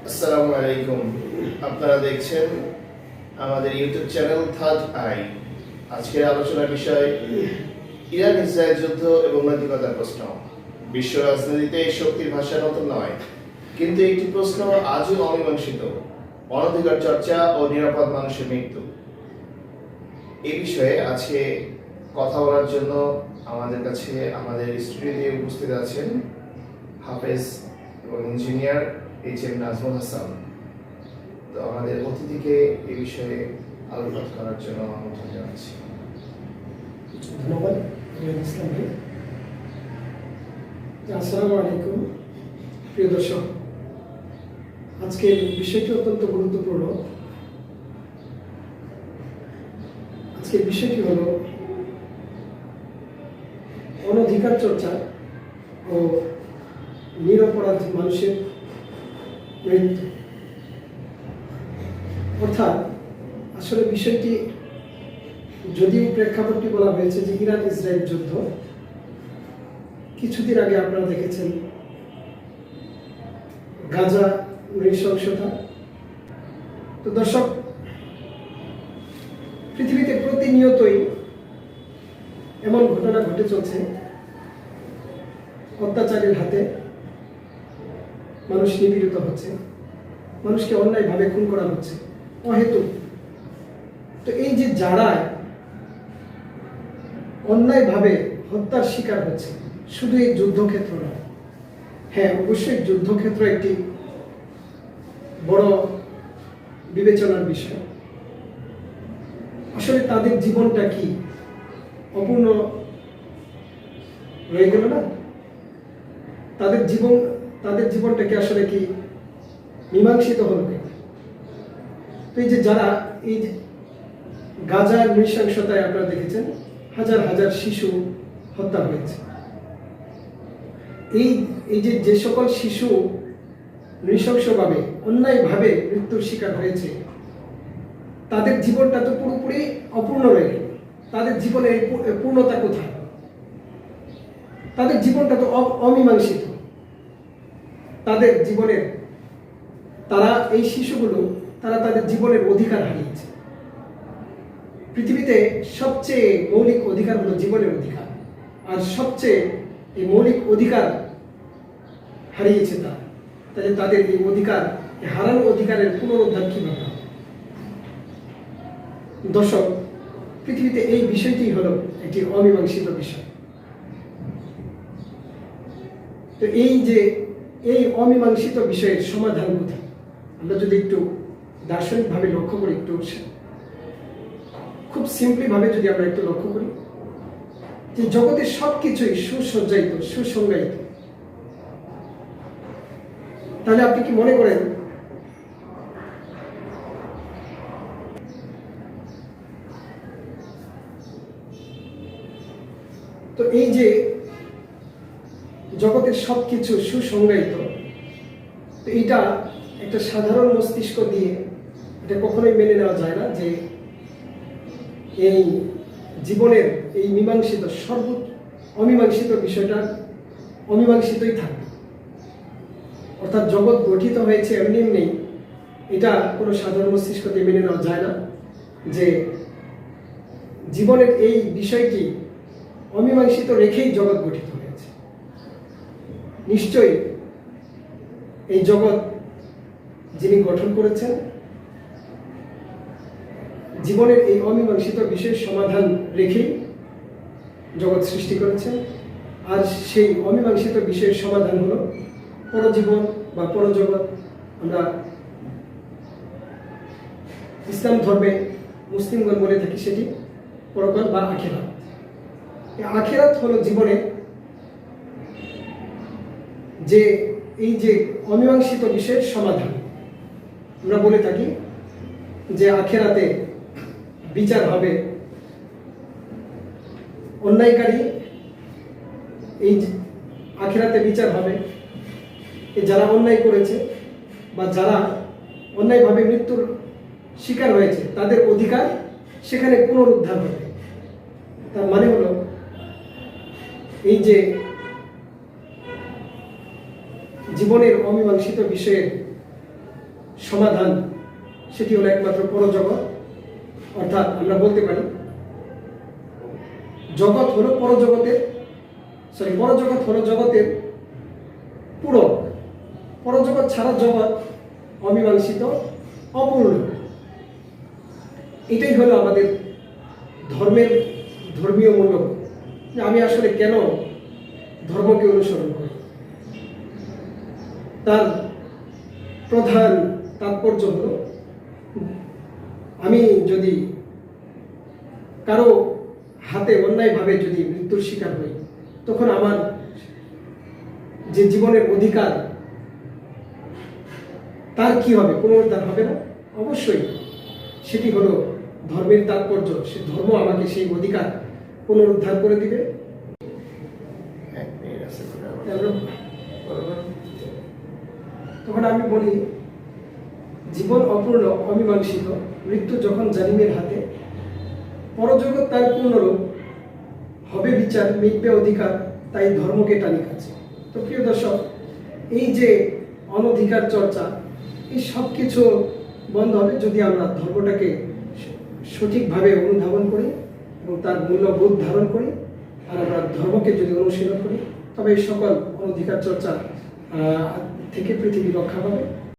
আসসালামু আলাইকুম। আপনারা দেখছেন আমাদের ইউটিউব চ্যানেল থার্ড আই। আজকের আলোচনার বিষয় ইরান ইসরায়েল যুদ্ধ এবং নৈতিকতার প্রশ্ন। বিশ্ব রাজনীতিতে শক্তির ভাষা নতুন নয়, কিন্তু একটি প্রশ্ন আজও অমীমাংসিত: অনধিকার চর্চা ও নিরাপদ মানুষের মৃত্যু। এই বিষয়ে আজকে কথা বলার জন্য আমাদের কাছে আমাদের স্টুডিওতে উপস্থিত আছেন হাফেজ এবং ইঞ্জিনিয়ার এইচ.এম. নাজমুল হাসান। তো আমাদের অতিথিকে এই বিষয়ে আলোচনা করার জন্য আমন্ত্রণ জানাচ্ছি। ধন্যবাদ ইসলাম ভাই। আসসালামু আলাইকুম প্রিয় দর্শক, আজকের বিষয়টি অত্যন্ত গুরুত্বপূর্ণ। আজকের বিষয়টি হল অনধিকার চর্চা ও নিরপরাধ মানুষের মৃত্যু। অর্থাৎ আসলে বিষয়টি, যদিও প্রেক্ষাপটটি বলা হয়েছে যে ইরান ইসরায়েল যুদ্ধ, কিছুদিন আগে আপনারা দেখেছেন গাজা নৃশংসতা। তো দর্শক, পৃথিবীতে প্রতিনিয়তই এমন ঘটনা ঘটে চলছে, অত্যাচারের হাতে মানুষ নিপীড়িত হচ্ছে, মানুষকে অন্যায়ভাবে খুন করা হচ্ছে অহেতুক। তো এই যে যারা অন্যায়ভাবে হত্যার শিকার হচ্ছে, শুধু এই যুদ্ধক্ষেত্র নয়, হ্যাঁ অবশ্যই যুদ্ধক্ষেত্র একটি বড় বিবেচনার বিষয়। আসলে তাদের জীবনটা কি অপূর্ণ রয়ে গেল না? তাদের জীবনটাকে আসলে কি মীমাংসিত হলো কেন? তো এই যে যারা এই যে গাজার নৃশংসতায় আপনারা দেখেছেন, হাজার হাজার শিশু হত্যা হয়েছে। এই যে সকল শিশু নৃশংসভাবে অন্যায়ভাবে মৃত্যুর শিকার হয়েছে, তাদের জীবনটা তো পুরোপুরি অপূর্ণ রয়ে গেল। তাদের জীবনের পূর্ণতা কোথায়? তাদের জীবনটা তো অমীমাংসিত। তাদের জীবনের, তারা এই শিশুগুলো তারা তাদের জীবনের অধিকার হারিয়েছে। পৃথিবীতে সবচেয়ে মৌলিক অধিকার হলো জীবনের অধিকার, আর সবচেয়ে এই মৌলিক অধিকার হারিয়েছে তারা। তাহলে তাদের এই অধিকার, এই হারানো অধিকারের পুনরুদ্ধার কিভাবে হবে? দর্শক, পৃথিবীতে এই বিষয়টি হলো একটি অমীমাংসিত বিষয়। তো এই অমীমাংসিত বিষয়ের সমাধান কোথায়? আমরা যদি একটু দার্শনিকভাবে লক্ষ্য করি, একটু খুব সিম্পলি ভাবে যদি আমরা একটু লক্ষ্য করি, যে জগতের সবকিছুই সুসজ্জায়িত, সুসংজ্ঞায়িত, তাহলে আপনি কি মনে করেন তো এই যে জগতের সবকিছু সুসংজ্ঞায়িত, তো এটা একটা সাধারণ মস্তিষ্ক দিয়ে এটা কখনোই মেনে নেওয়া যায় না যে এই জীবনের এই মীমাংসিত অমীমাংসিত বিষয়টা অমীমাংসিতই থাকবে। অর্থাৎ জগৎ গঠিত হয়েছে এমনি এমনি, এটা কোনো সাধারণ মস্তিষ্ক দিয়ে মেনে নেওয়া যায় না যে জীবনের এই বিষয়টি অমীমাংসিত রেখেই জগৎ গঠিত হয়েছে। নিশ্চয়ই এই জগৎ যিনি গঠন করেছেন, জীবনের এই অমীমাংসিত বিষয়ের সমাধান রেখেই জগৎ সৃষ্টি করেছেন। আর সেই অমীমাংসিত বিষয়ের সমাধান হলো পরজীবন বা পরজগৎ। আমরা ইসলাম ধর্মে মুসলিমগণ বলে থাকি সেটি পরকাল বা আখিরাত। আখিরাত হলো জীবনে যে এই যে অমীমাংসিত বিষয়ের সমাধান। আমরা বলে থাকি যে আখিরাতে বিচার হবে, অন্যায়কারী এই আখিরাতে বিচার হবে, যারা অন্যায় করেছে বা যারা অন্যায়ভাবে মৃত্যুর শিকার হয়েছে, তাদের অধিকার সেখানে পুনরুদ্ধার হবে। তার মানে হলো এই যে জীবনের অমীমাংসিত বিষয়ের সমাধান সেটি হলো একমাত্র পরজগৎ। অর্থাৎ আমরা বলতে পারি জগৎ হলো পরজগৎ হলো জগতের পূরক। পরজগৎ ছাড়া জগৎ অমীমাংসিত, অপূর্ণ। এটাই হলো আমাদের ধর্মীয় মূল্যবোধ, যে আমি আসলে কেন ধর্মকে অনুসরণ করি। তার প্রধান তাৎপর্য হলো, আমি যদি কারো হাতে অন্যায়ভাবে যদি মৃত্যুর শিকার হই, তখন আমার যে জীবনের অধিকার তার কি হবে? পুনরুদ্ধার হবে না? অবশ্যই। সেটি হলো ধর্মের তাৎপর্য। সে ধর্ম আমাকে সেই অধিকার পুনরুদ্ধার করে দিবে। তখন আমি বলি, জীবন অপূর্ণ, অমীমাংসিত, মৃত্যু যখন জালিমের হাতে, পরজগৎ তার পূর্ণরূপ, হবে বিচার, মিটবে অধিকার, তাই ধর্মকে টানি কাছে। তো প্রিয় দর্শক, এই যে অনধিকার চর্চা, এই সব কিছু বন্ধ হবে যদি আমরা ধর্মটাকে সঠিকভাবে অনুধাবন করি এবং তার মূল্যবোধ ধারণ করি, আর আমরা ধর্মকে যদি অনুশীলন করি, তবে এই সকল অনধিকার চর্চা থেকে পৃথিবী রক্ষা পাবে।